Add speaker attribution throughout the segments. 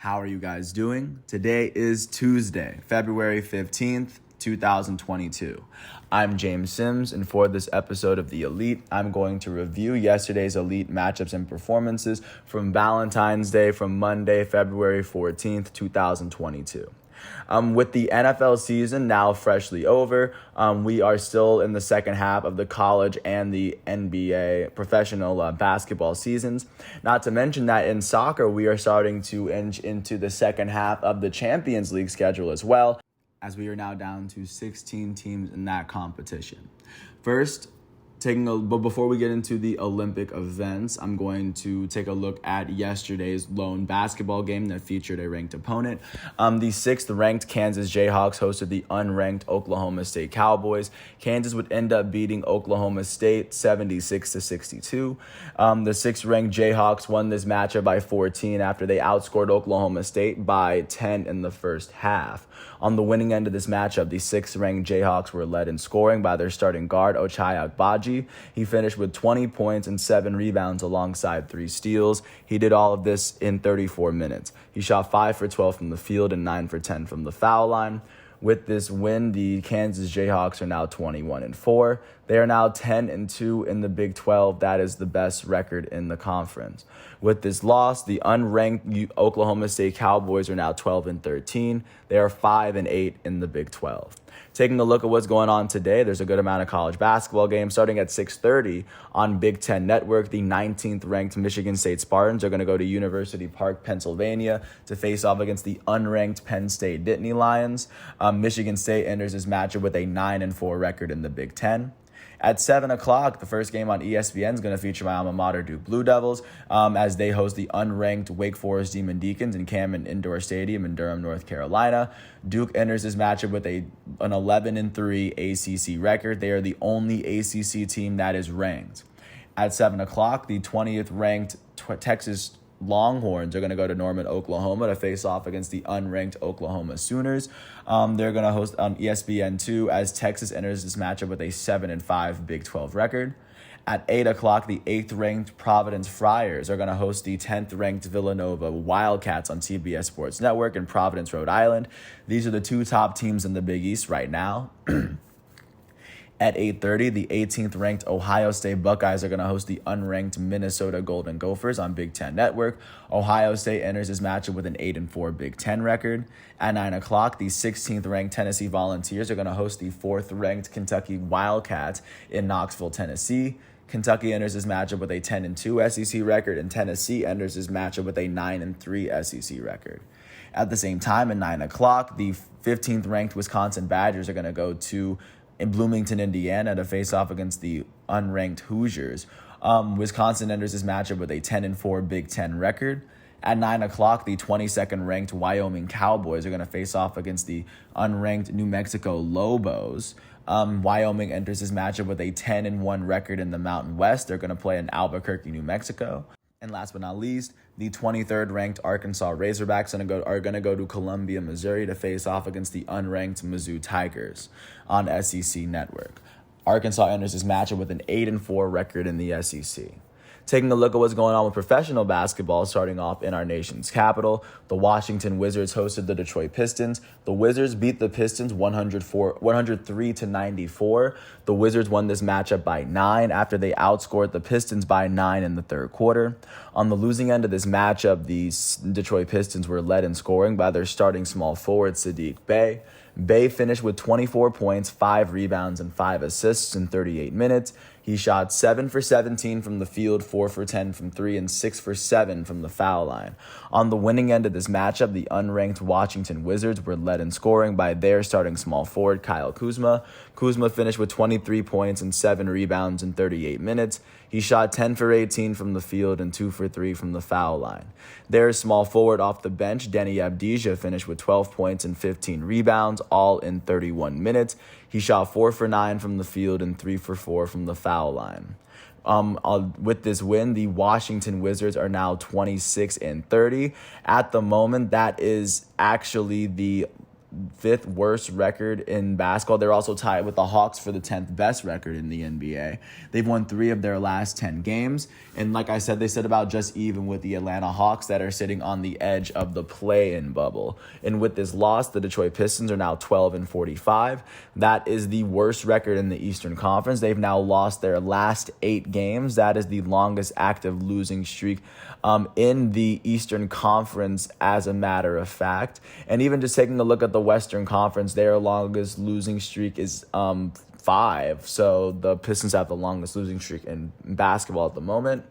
Speaker 1: How are you guys doing? Today is Tuesday, February 15th, 2022. I'm James Sims, and for this episode of The Elite, I'm going to review yesterday's Elite matchups and performances from Valentine's Day from Monday, February 14th, 2022. With the NFL season now freshly over, we are still in the second half of the college and the NBA professional basketball seasons. Not to mention that in soccer, we are starting to inch into the second half of the Champions League schedule as well, as we are now down to 16 teams in that competition. But before we get into the Olympic events, I'm going to take a look at yesterday's lone basketball game that featured a ranked opponent. The sixth-ranked Kansas Jayhawks hosted the unranked Oklahoma State Cowboys. Kansas would end up beating Oklahoma State 76-62. The sixth-ranked Jayhawks won this matchup by 14 after they outscored Oklahoma State by 10 in the first half. On the winning end of this matchup, the sixth-ranked Jayhawks were led in scoring by their starting guard, Ochai Agbaji. He finished with 20 points and 7 rebounds alongside 3 steals. He did all of this in 34 minutes. He shot 5 for 12 from the field and 9 for 10 from the foul line. With this win, the Kansas Jayhawks are now 21-4. They are now 10-2 in the Big 12. That is the best record in the conference. With this loss, the unranked Oklahoma State Cowboys are now 12-13. They are 5-8 in the Big 12. Taking a look at what's going on today, there's a good amount of college basketball games. Starting at 6:30 on Big Ten Network, the 19th-ranked Michigan State Spartans are going to go to University Park, Pennsylvania to face off against the unranked Penn State Nittany Lions. Michigan State enters this matchup with a 9-4 record in the Big Ten. At 7 o'clock, the first game on ESPN is going to feature my alma mater, Duke Blue Devils, as they host the unranked Wake Forest Demon Deacons in Cameron Indoor Stadium in Durham, North Carolina. Duke enters this matchup with an 11-3 ACC record. They are the only ACC team that is ranked. At 7 o'clock, the 20th-ranked Texas Longhorns are going to go to Norman, Oklahoma to face off against the unranked Oklahoma Sooners. They're going to host on ESPN2 as Texas enters this matchup with a 7-5 Big 12 record. At 8 o'clock, the 8th-ranked Providence Friars are going to host the 10th-ranked Villanova Wildcats on CBS Sports Network in Providence, Rhode Island. These are the two top teams in the Big East right now. At 8:30, the 18th-ranked Ohio State Buckeyes are going to host the unranked Minnesota Golden Gophers on Big Ten Network. Ohio State enters this matchup with an 8-4 Big Ten record. At 9 o'clock, the 16th-ranked Tennessee Volunteers are going to host the 4th-ranked Kentucky Wildcats in Knoxville, Tennessee. Kentucky enters this matchup with a 10-2 SEC record, and Tennessee enters this matchup with a 9-3 SEC record. At the same time, at 9 o'clock, the 15th-ranked Wisconsin Badgers are going to go to Bloomington, Indiana to face off against the unranked Hoosiers. Wisconsin enters this matchup with a 10-4 Big Ten record. At 9 o'clock, the 22nd-ranked Wyoming Cowboys are going to face off against the unranked New Mexico Lobos. Wyoming enters this matchup with a 10-1 record in the Mountain West. They're going to play in Albuquerque, New Mexico. And last but not least, the 23rd-ranked Arkansas Razorbacks are going to go to Columbia, Missouri to face off against the unranked Mizzou Tigers on SEC Network. Arkansas enters this matchup with an 8-4 record in the SEC. Taking a look at what's going on with professional basketball, starting off in our nation's capital, the Washington Wizards hosted the Detroit Pistons. The Wizards beat the Pistons 103-94. The Wizards won this matchup by 9 after they outscored the Pistons by 9 in the third quarter. On the losing end of this matchup, the Detroit Pistons were led in scoring by their starting small forward, Saddiq Bey. Bey finished with 24 points, 5 rebounds, and 5 assists in 38 minutes. He shot 7 for 17 from the field, 4 for 10 from 3, and 6 for 7 from the foul line. On the winning end of this matchup, the unranked Washington Wizards were led in scoring by their starting small forward, Kyle Kuzma. Kuzma finished with 23 points and 7 rebounds in 38 minutes. He shot 10 for 18 from the field and 2 for 3 from the foul line. Their small forward off the bench, Denny Avdija, finished with 12 points and 15 rebounds, all in 31 minutes. He shot 4 for 9 from the field and 3 for 4 from the foul line. With this win, the Washington Wizards are now 26-30. At the moment, that is actually the fifth worst record in basketball. They're also tied with the Hawks for the 10th best record in the NBA. They've won 3 of their last 10 games. And like I said, they sit about just even with the Atlanta Hawks that are sitting on the edge of the play-in bubble. And with this loss, the Detroit Pistons are now 12-45. That is the worst record in the Eastern Conference. They've now lost their last 8 games. That is the longest active losing streak in the Eastern Conference, as a matter of fact. And even just taking a look at the Western Conference, their longest losing streak is 5. So the Pistons have the longest losing streak in basketball at the moment.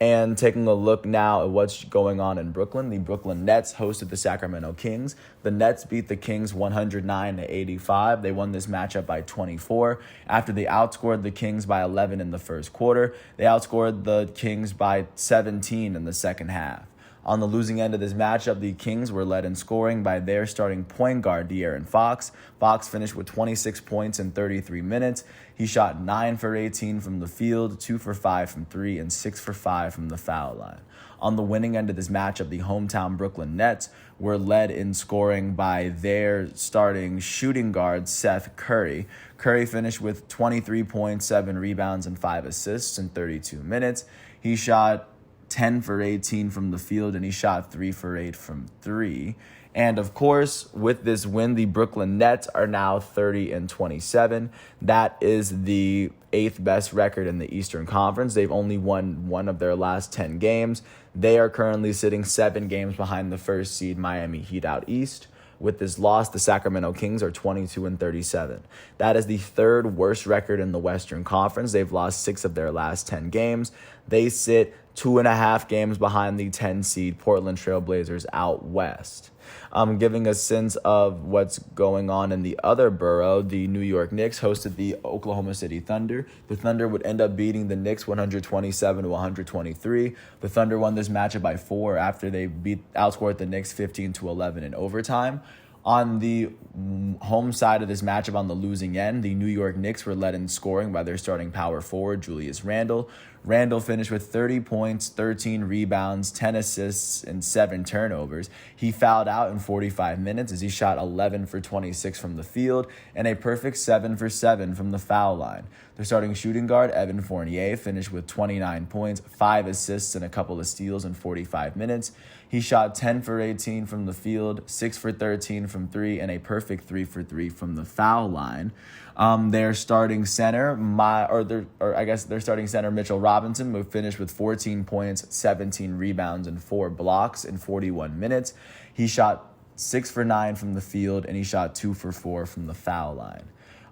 Speaker 1: And taking a look now at what's going on in Brooklyn, the Brooklyn Nets hosted the Sacramento Kings. The Nets beat the Kings 109-85. They won this matchup by 24 after they outscored the Kings by 11 in the first quarter. They outscored the Kings by 17 in the second half. On the losing end of this matchup, the Kings were led in scoring by their starting point guard, De'Aaron Fox. Fox finished with 26 points in 33 minutes. He shot 9 for 18 from the field, 2 for 5 from 3, and 6 for 5 from the foul line. On the winning end of this matchup, the hometown Brooklyn Nets were led in scoring by their starting shooting guard, Seth Curry. Curry finished with 23 points, 7 rebounds, and 5 assists in 32 minutes. He shot 10 for 18 from the field, and he shot 3 for 8 from 3. And of course, with this win, the Brooklyn Nets are now 30-27. That is the 8th best record in the Eastern Conference. They've only won 1 of their last 10 games. They are currently sitting 7 games behind the first seed Miami Heat out east. With this loss, the Sacramento Kings are 22-37. That is the 3rd worst record in the Western Conference. They've lost 6 of their last 10 games. They sit 2.5 games behind the 10 seed Portland Trail Blazers out west. Giving a sense of what's going on in the other borough, the New York Knicks hosted the Oklahoma City Thunder. The Thunder would end up beating the Knicks 127-123. The Thunder won this matchup by 4 after they outscored the Knicks 15-11 in overtime. On the home side of this matchup, on the losing end, the New York Knicks were led in scoring by their starting power forward, Julius Randle. Randle finished with 30 points, 13 rebounds, 10 assists, and 7 turnovers. He fouled out in 45 minutes as he shot 11 for 26 from the field and a perfect 7 for 7 from the foul line. Their starting shooting guard, Evan Fournier, finished with 29 points, 5 assists, and a couple of steals in 45 minutes. He shot 10 for 18 from the field, 6 for 13 from 3, and a perfect 3 for 3 from the foul line. Their starting center, their starting center, Mitchell Robinson, who finished with 14 points, 17 rebounds, and 4 blocks in 41 minutes. He shot 6 for 9 from the field, and he shot 2 for 4 from the foul line.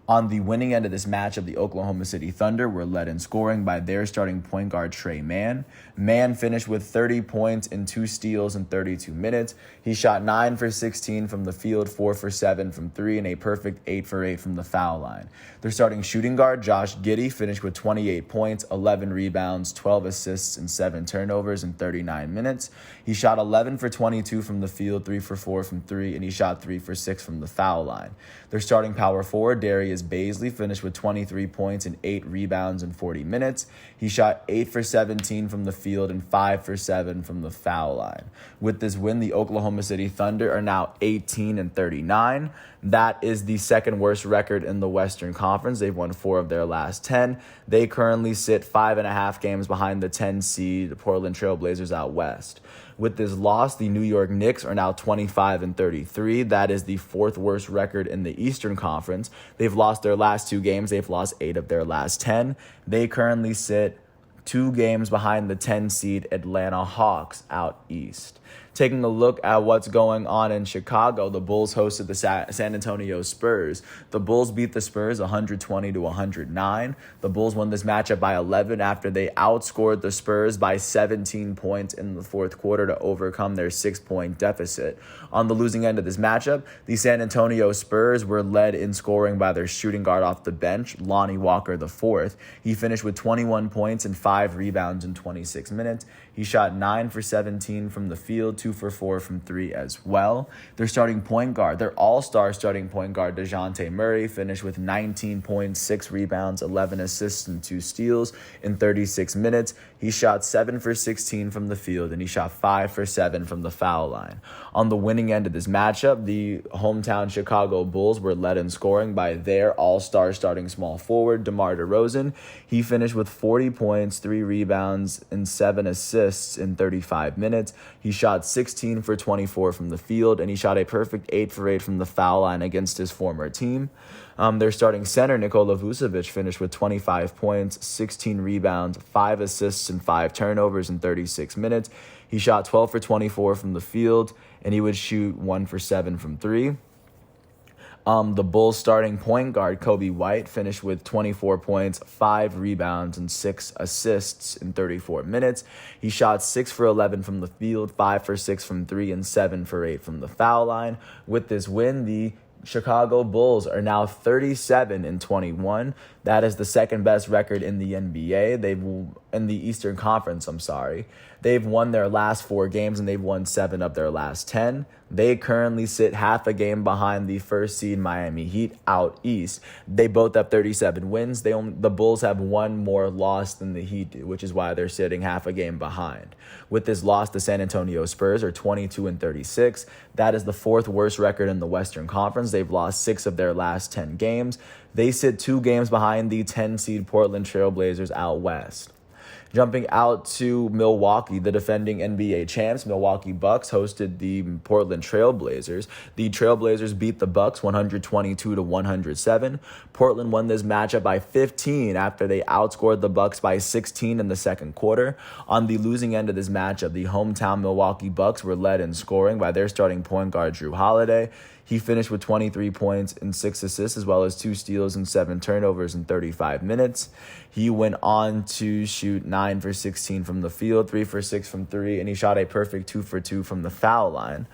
Speaker 1: On the winning end of this matchup, the Oklahoma City Thunder were led in scoring by their starting point guard, Trey Mann. Mann finished with 30 points and 2 steals in 32 minutes. He shot 9 for 16 from the field, 4 for 7 from 3, and a perfect 8 for 8 from the foul line. Their starting shooting guard, Josh Giddey, finished with 28 points, 11 rebounds, 12 assists, and 7 turnovers in 39 minutes. He shot 11 for 22 from the field, 3 for 4 from 3, and he shot 3 for 6 from the foul line. Their starting power forward, Darius Baisley, finished with 23 points and 8 rebounds in 40 minutes. He shot 8 for 17 from the field and 5 for 7 from the foul line. With this win, the Oklahoma City Thunder are now 18-39. That is the 2nd worst record in the Western Conference. They've won 4 of their last 10. They currently sit 5.5 games behind the 10 seed Portland Trail Blazers out west. With this loss, the New York Knicks are now 25-33. That is the 4th worst record in the Eastern Conference. They've lost their last 2 games. They've lost 8 of their last 10. They currently sit 2 games behind the 10 seed Atlanta Hawks out east. Taking a look at what's going on in Chicago, the Bulls hosted the San Antonio Spurs. The Bulls beat the Spurs 120-109. The Bulls won this matchup by 11 after they outscored the Spurs by 17 points in the 4th quarter to overcome their 6-point deficit. On the losing end of this matchup, the San Antonio Spurs were led in scoring by their shooting guard off the bench, Lonnie Walker IV. He finished with 21 points and 5 rebounds in 26 minutes. He shot 9 for 17 from the field, 2 for 4 from 3 as well. Their starting point guard, their all-star starting point guard, DeJounte Murray, finished with 19 points, 6 rebounds, 11 assists, and 2 steals in 36 minutes. He shot 7 for 16 from the field, and he shot 5 for 7 from the foul line. On the winning end of this matchup, the hometown Chicago Bulls were led in scoring by their all-star starting small forward, DeMar DeRozan. He finished with 40 points, 3 rebounds, and 7 assists in 35 minutes. He shot 16 for 24 from the field, and he shot a perfect 8 for 8 from the foul line against his former team. Their starting center, Nikola Vucevic, finished with 25 points, 16 rebounds, 5 assists, and 5 turnovers in 36 minutes. He shot 12 for 24 from the field, and he would shoot 1 for 7 from 3. The Bulls starting point guard, Kobe White, finished with 24 points, 5 rebounds, and 6 assists in 34 minutes. He shot 6 for 11 from the field, 5 for 6 from 3, and 7 for 8 from the foul line. With this win, the Chicago Bulls are now 37-21. That is the second best record in the NBA. In the Eastern Conference, They've won their last 4 games, and they've won 7 of their last 10. They currently sit half a game behind the first seed Miami Heat out east. They both have 37 wins. The Bulls have 1 more loss than the Heat do, which is why they're sitting half a game behind. With this loss, the San Antonio Spurs are 22-36. That is the 4th worst record in the Western Conference. They've lost 6 of their last 10 games. They sit 2 games behind the 10 seed Portland Trail Blazers out west. Jumping out to Milwaukee, the defending NBA champs, Milwaukee Bucks hosted the Portland Trail Blazers. The Trail Blazers beat the Bucks 122-107. Portland won this matchup by 15 after they outscored the Bucks by 16 in the second quarter. On the losing end of this matchup, the hometown Milwaukee Bucks were led in scoring by their starting point guard, Jrue Holiday. He finished with 23 points and 6 assists, as well as 2 steals and 7 turnovers in 35 minutes. He went on to shoot 9 for 16 from the field, 3 for 6 from 3, and he shot a perfect 2 for 2 from the foul line.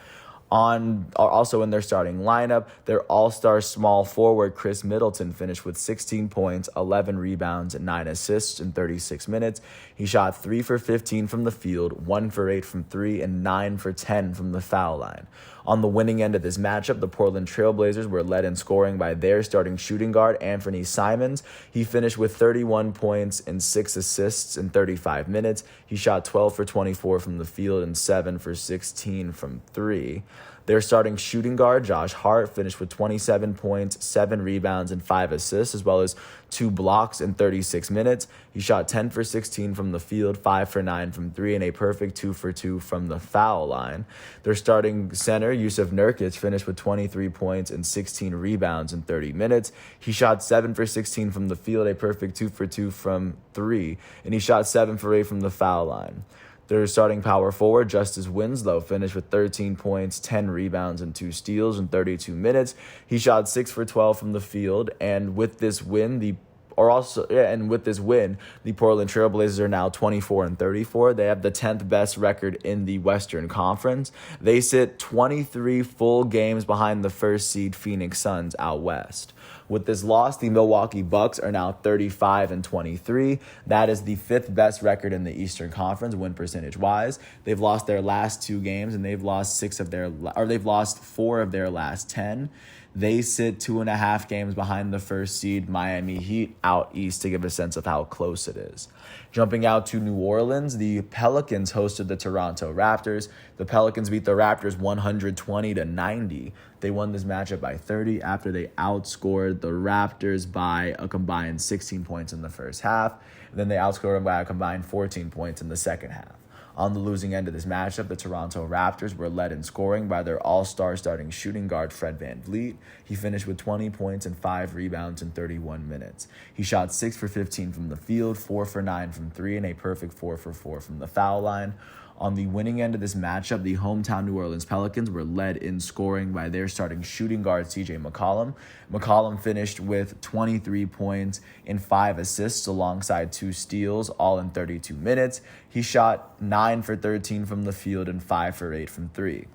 Speaker 1: Also in their starting lineup, their all-star small forward Chris Middleton finished with 16 points, 11 rebounds, and 9 assists in 36 minutes. He shot 3 for 15 from the field, 1 for 8 from 3, and 9 for 10 from the foul line. On the winning end of this matchup, the Portland Trail Blazers were led in scoring by their starting shooting guard, Anthony Simons. He finished with 31 points and 6 assists in 35 minutes. He shot 12 for 24 from the field and 7 for 16 from 3. Their starting shooting guard, Josh Hart, finished with 27 points, 7 rebounds, and 5 assists, as well as 2 blocks in 36 minutes. He shot 10 for 16 from the field, 5 for 9 from 3, and a perfect 2 for 2 from the foul line. Their starting center, Yusuf Nurkic, finished with 23 points and 16 rebounds in 30 minutes. He shot 7 for 16 from the field, a perfect 2 for 2 from 3, and he shot 7 for 8 from the foul line. Their starting power forward, Justice Winslow, finished with 13 points, 10 rebounds, and 2 steals in 32 minutes. He shot 6 for 12 from the field, and with this win, the Portland Trail Blazers are now 24-34. They have the 10th best record in the Western Conference. They sit 23 full games behind the first seed Phoenix Suns out west. With this loss, the Milwaukee Bucks are now 35-23. That is the 5th best record in the Eastern Conference win percentage-wise. They've lost their last 2 games, and they've lost 4 of their last 10. They sit 2.5 games behind the first seed Miami Heat out east, to give a sense of how close it is. Jumping out to New Orleans, the Pelicans hosted the Toronto Raptors. The Pelicans beat the Raptors 120-90. They won this matchup by 30 after they outscored the Raptors by a combined 16 points in the first half. And then they outscored them by a combined 14 points in the second half. On the losing end of this matchup, the Toronto Raptors were led in scoring by their all-star starting shooting guard, Fred VanVleet. He finished with 20 points and 5 rebounds in 31 minutes. He shot 6 for 15 from the field, 4 for 9 from 3, and a perfect 4 for 4 from the foul line. On the winning end of this matchup, the hometown New Orleans Pelicans were led in scoring by their starting shooting guard, CJ McCollum. McCollum finished with 23 points and 5 assists alongside 2 steals, all in 32 minutes. He shot 9 for 13 from the field and 5 for 8 from 3.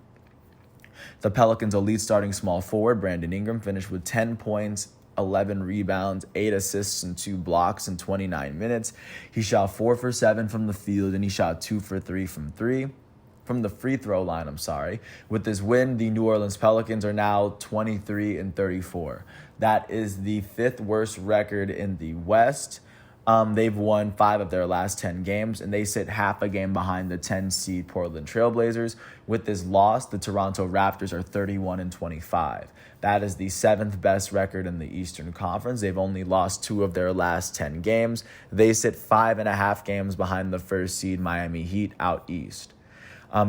Speaker 1: The Pelicans' elite starting small forward, Brandon Ingram, finished with 10 points, 11 rebounds, 8 assists, and 2 blocks in 29 minutes. He shot 4 for 7 from the field, and he shot 2 for 3 from 3. from the free throw line, I'm sorry. With this win, the New Orleans Pelicans are now 23-34. That is the 5th worst record in the West. They've won 5 of their last 10 games, and they sit half a game behind the 10-seed Portland Trailblazers. With this loss, the Toronto Raptors are 31-25. That is the 7th best record in the Eastern Conference. They've only lost 2 of their last 10 games. They sit 5.5 games behind the 1st seed Miami Heat out east.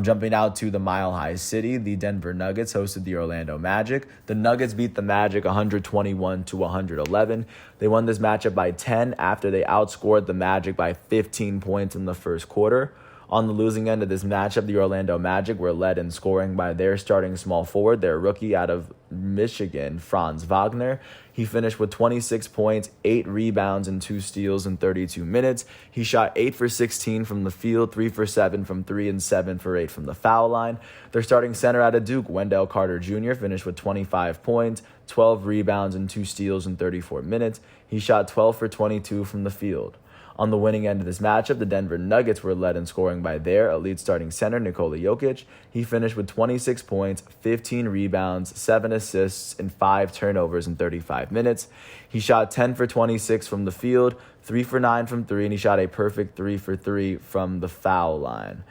Speaker 1: Jumping out to the Mile High City, the Denver Nuggets hosted the Orlando Magic. The Nuggets beat the Magic 121-111. They won this matchup by 10 after they outscored the Magic by 15 points in the first quarter. On the losing end of this matchup, the Orlando Magic were led in scoring by their starting small forward, their rookie out of Michigan, Franz Wagner. He finished with 26 points, 8 rebounds, and 2 steals in 32 minutes. He shot 8 for 16 from the field, 3 for 7 from 3, and 7 for 8 from the foul line. Their starting center out of Duke, Wendell Carter Jr., finished with 25 points, 12 rebounds, and 2 steals in 34 minutes. He shot 12 for 22 from the field. On the winning end of this matchup, the Denver Nuggets were led in scoring by their elite starting center, Nikola Jokic. He finished with 26 points, 15 rebounds, 7 assists, and 5 turnovers in 35 minutes. He shot 10 for 26 from the field, 3 for 9 from 3, and he shot a perfect 3 for 3 from the foul line.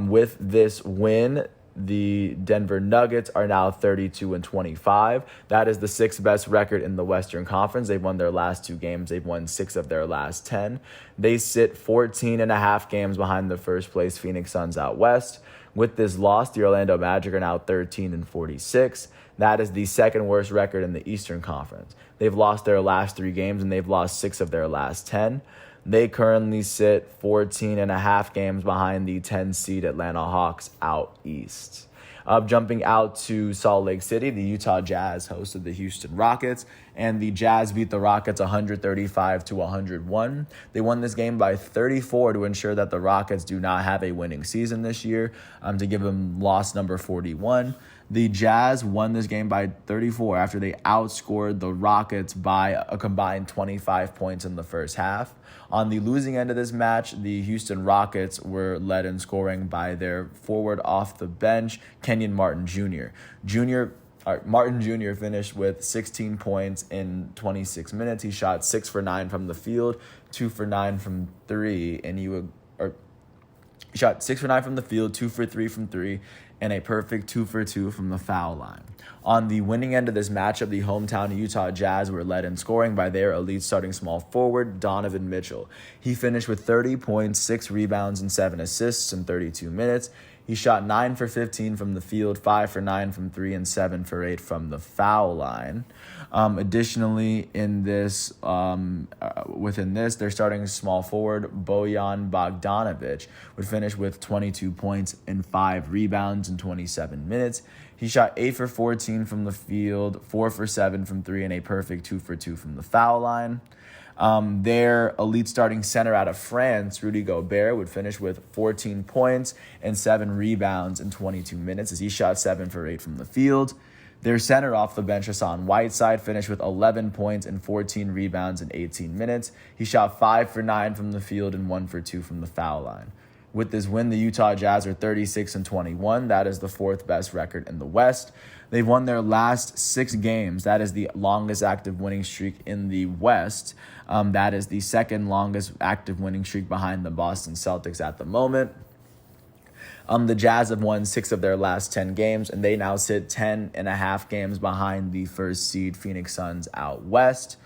Speaker 1: With this win, the Denver Nuggets are now 32-25. That is the 6th best record in the Western Conference. They've won their last 2 games. They've won 6 of their last 10. They sit 14.5 games behind the first place Phoenix Suns out west. With this loss, the Orlando Magic are now 13-46. That is the 2nd worst record in the Eastern Conference. They've lost their last 3 games, and they've lost 6 of their last 10. They currently sit 14.5 games behind the 10-seed Atlanta Hawks out east. Jumping out to Salt Lake City, the Utah Jazz hosted the Houston Rockets, and the Jazz beat the Rockets 135-101. They won this game by 34 to ensure that the Rockets do not have a winning season this year, to give them loss number 41. The Jazz won this game by 34 after they outscored the Rockets by a combined 25 points in the first half. On the losing end of this match, the Houston Rockets were led in scoring by their forward off the bench, Kenyon Martin Jr. Martin Jr. finished with 16 points in 26 minutes. He shot 6 for 9 from the field, 2 for 9 from 3, and he shot 6 for 9 from the field, 2 for 3 from 3, and a perfect 2 for 2 from the foul line. On the winning end of this matchup, the hometown Utah Jazz were led in scoring by their elite starting small forward, Donovan Mitchell. He finished with 30 points, 6 rebounds, and 7 assists in 32 minutes. He shot 9 for 15 from the field, 5 for 9 from 3, and 7 for 8 from the foul line. Additionally, within this, their starting small forward, Bojan Bogdanovic, would finish with 22 points and 5 rebounds in 27 minutes. He shot 8 for 14 from the field, 4 for 7 from 3, and a perfect 2 for 2 from the foul line. Their elite starting center out of France, Rudy Gobert, would finish with 14 points and 7 rebounds in 22 minutes as he shot 7 for 8 from the field. Their center off the bench, Hassan Whiteside, finished with 11 points and 14 rebounds in 18 minutes. He shot 5 for 9 from the field and 1 for 2 from the foul line. With this win, the Utah Jazz are 36-21. That is the 4th best record in the West. They've won their last 6 games. That is the longest active winning streak in the West. That is the 2nd longest active winning streak behind the Boston Celtics at the moment. The Jazz have won 6 of their last 10 games, and they now sit 10.5 games behind the 1st seed Phoenix Suns out west.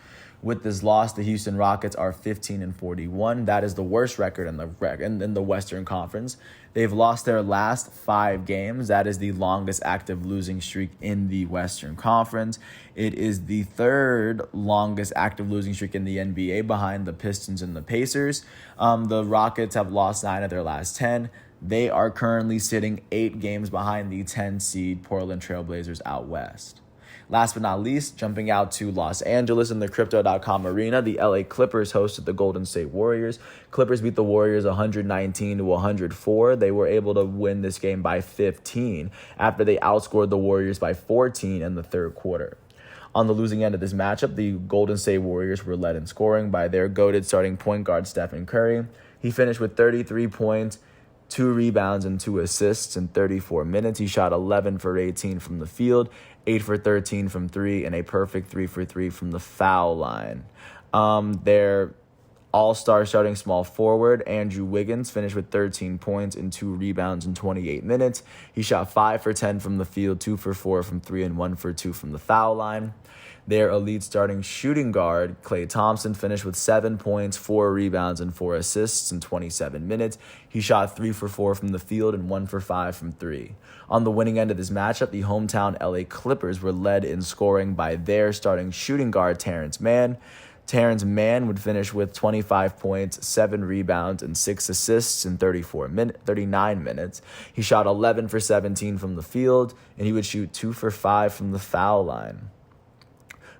Speaker 1: With this loss, the Houston Rockets are 15-41. That is the worst record in the Western Conference. They've lost their last 5 games. That is the longest active losing streak in the Western Conference. It is the 3rd longest active losing streak in the NBA behind the Pistons and the Pacers. The Rockets have lost 9 of their last 10. They are currently sitting 8 games behind the 10-seed Portland Trailblazers out west. Last but not least, jumping out to Los Angeles in the Crypto.com arena, the LA Clippers hosted the Golden State Warriors. Clippers beat the Warriors 119-104. They were able to win this game by 15 after they outscored the Warriors by 14 in the 3rd quarter. On the losing end of this matchup, the Golden State Warriors were led in scoring by their goated starting point guard, Stephen Curry. He finished with 33 points, 2 rebounds and 2 assists in 34 minutes. He shot 11 for 18 from the field, 8 for 13 from 3, and a perfect 3 for 3 from the foul line. Their all-star starting small forward, Andrew Wiggins, finished with 13 points and 2 rebounds in 28 minutes. He shot 5 for 10 from the field, 2 for 4 from 3, and 1 for 2 from the foul line. Their elite starting shooting guard, Klay Thompson, finished with 7 points, 4 rebounds, and 4 assists in 27 minutes. He shot 3 for 4 from the field and 1 for 5 from 3. On the winning end of this matchup, the hometown LA Clippers were led in scoring by their starting shooting guard, Terrence Mann. Terrence Mann would finish with 25 points, 7 rebounds, and 6 assists in 39 minutes. He shot 11 for 17 from the field, and he would shoot 2 for 5 from the foul line.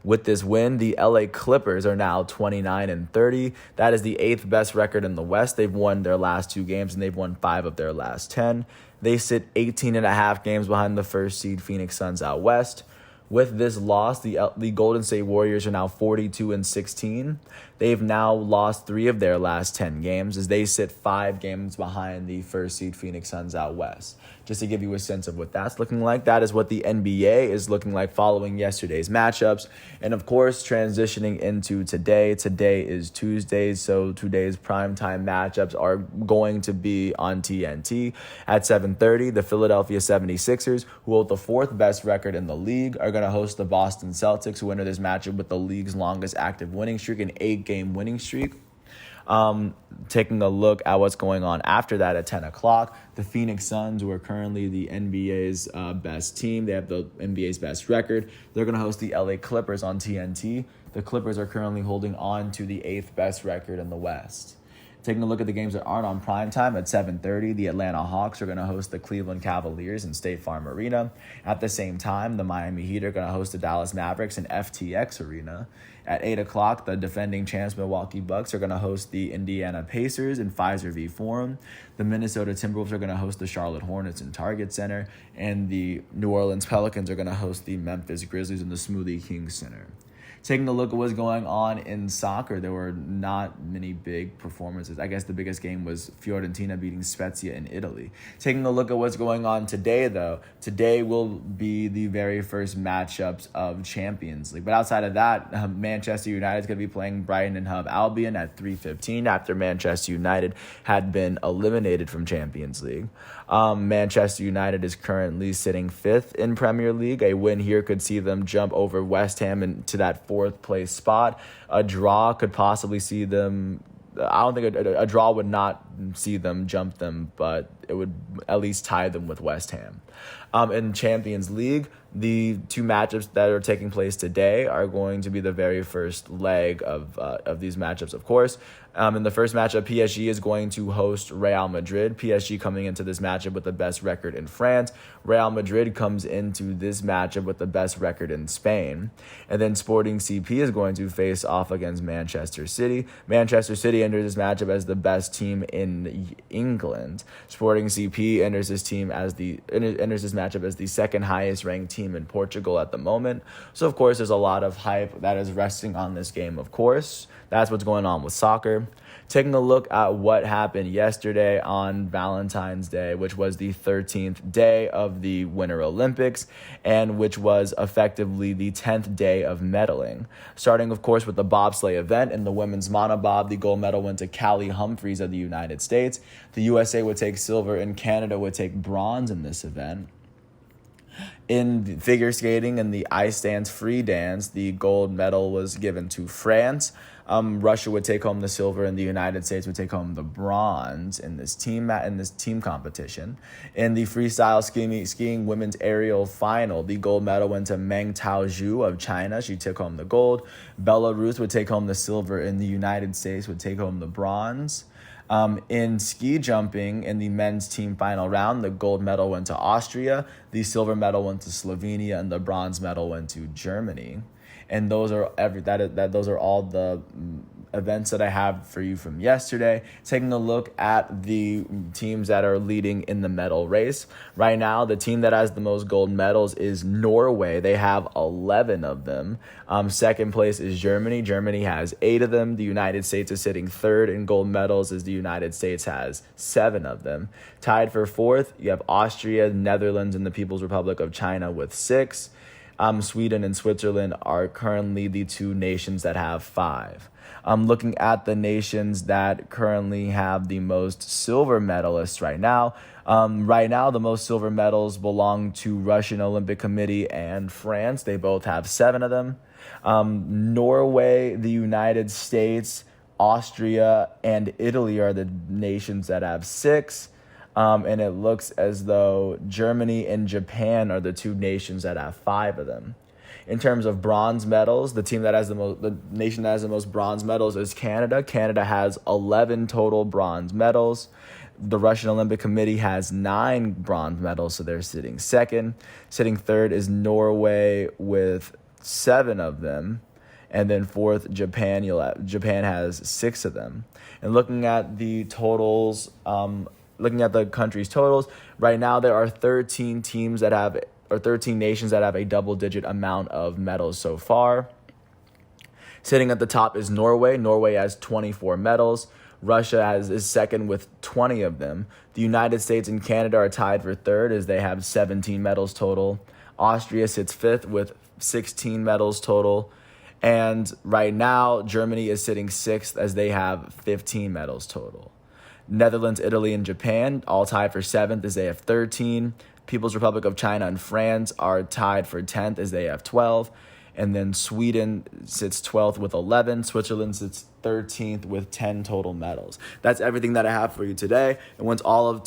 Speaker 1: With this win, the LA Clippers are now 29-30. That is the 8th best record in the West. They've won their last 2 games, and they've won 5 of their last 10. They sit 18.5 games behind the first seed Phoenix Suns out west. With this loss, the Golden State Warriors are now 42-16. They've now lost 3 of their last 10 games as they sit 5 games behind the first seed Phoenix Suns out west. Just to give you a sense of what that's looking like, that is what the NBA is looking like following yesterday's matchups. And of course, transitioning into today. Today is Tuesday, so today's primetime matchups are going to be on TNT. At 7:30, the Philadelphia 76ers, who hold the 4th best record in the league, are going to host the Boston Celtics, who enter this matchup with the league's longest active winning streak, an 8-game winning streak. Taking a look at what's going on after that at 10 o'clock, the Phoenix Suns, who are currently the NBA's best team, they have the NBA's best record. They're going to host the LA Clippers on TNT. The Clippers are currently holding on to the 8th best record in the West. Taking a look at the games that aren't on primetime, at 7:30, the Atlanta Hawks are going to host the Cleveland Cavaliers in State Farm Arena. At the same time, the Miami Heat are going to host the Dallas Mavericks in FTX Arena. At 8 o'clock, the defending champs Milwaukee Bucks are going to host the Indiana Pacers in Pfizer V Forum. The Minnesota Timberwolves are going to host the Charlotte Hornets in Target Center. And the New Orleans Pelicans are going to host the Memphis Grizzlies in the Smoothie King Center. Taking a look at what's going on in soccer, there were not many big performances. I guess the biggest game was Fiorentina beating Spezia in Italy. Taking a look at what's going on today, though, today will be the very first matchups of Champions League. But outside of that, Manchester United is going to be playing Brighton and Hove Albion at 3:15 after Manchester United had been eliminated from Champions League. Manchester United is currently sitting 5th in Premier League. A win here could see them jump over West Ham into that 4th place spot. A draw could possibly see them. I don't think a draw would not see them jump them, but it would at least tie them with West Ham. In Champions League, the 2 matchups that are taking place today are going to be the very first leg of these matchups, of course. In the first matchup, PSG is going to host Real Madrid. PSG coming into this matchup with the best record in France. Real Madrid comes into this matchup with the best record in Spain. And then Sporting CP is going to face off against Manchester City. Manchester City enters this matchup as the best team in England. Sporting CP enters this matchup as the second highest ranked team in Portugal at the moment. So, of course, there's a lot of hype that is resting on this game, of course. That's what's going on with soccer. Taking a look at what happened yesterday on Valentine's Day, which was the 13th day of the Winter Olympics, and which was effectively the 10th day of medaling. Starting, of course, with the bobsleigh event. In the women's monobob, the gold medal went to Callie Humphreys of the United States. The USA would take silver, and Canada would take bronze in this event. In figure skating and the ice dance free dance, the gold medal was given to France. Russia would take home the silver, and the United States would take home the bronze in this team competition. In the freestyle skiing women's aerial final, the gold medal went to Meng Taozhu of China. She took home the gold. Belarus would take home the silver, and the United States would take home the bronze. In ski jumping, in the men's team final round, the gold medal went to Austria, the silver medal went to Slovenia, and the bronze medal went to Germany. And those are all the events that I have for you from yesterday, taking a look at the teams that are leading in the medal race. Right now, the team that has the most gold medals is Norway. They have 11 of them. Second place is Germany. Germany has 8 of them. The United States is sitting third in gold medals as the United States has 7 of them. Tied for fourth, you have Austria, Netherlands, and the People's Republic of China with 6. Sweden and Switzerland are currently the 2 nations that have 5. Looking at the nations that currently have the most silver medalists right now. The most silver medals belong to Russian Olympic Committee and France. They both have 7 of them. Norway, the United States, Austria, and Italy are the nations that have 6. And it looks as though Germany and Japan are the 2 nations that have 5 of them. In terms of bronze medals, the nation that has the most bronze medals is Canada. Canada has 11 total bronze medals. The Russian Olympic Committee has 9 bronze medals, so they're sitting second. Sitting third is Norway with 7 of them. And then fourth, Japan. Japan has 6 of them. And looking at the totals, looking at the country's totals, right now there are 13 nations that have a double-digit amount of medals so far. Sitting at the top is Norway. Norway has 24 medals. Russia is second with 20 of them. The United States and Canada are tied for third as they have 17 medals total. Austria sits fifth with 16 medals total. And right now, Germany is sitting sixth as they have 15 medals total. Netherlands, Italy, and Japan all tied for 7th as they have 13. People's Republic of China and France are tied for 10th as they have 12. And then Sweden sits 12th with 11. Switzerland sits 13th with 10 total medals. That's everything that I have for you today. And once all of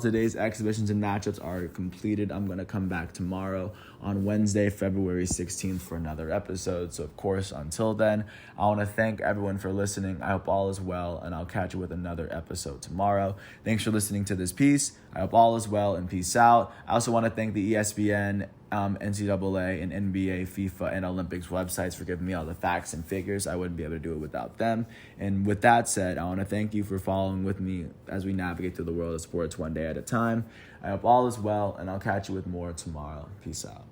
Speaker 1: today's exhibitions and matchups are completed, I'm going to come back tomorrow on Wednesday, February 16th for another episode. So, of course, until then, I want to thank everyone for listening. I hope all is well, and I'll catch you with another episode tomorrow. Thanks for listening to this piece. I hope all is well, and peace out. I also want to thank the ESPN, NCAA, and NBA, FIFA, and Olympics websites for giving me all the facts and figures. I wouldn't be able to do it without them. And with that said, I want to thank you for following with me as we navigate through the world of sports one day at a time. I hope all is well, and I'll catch you with more tomorrow. Peace out.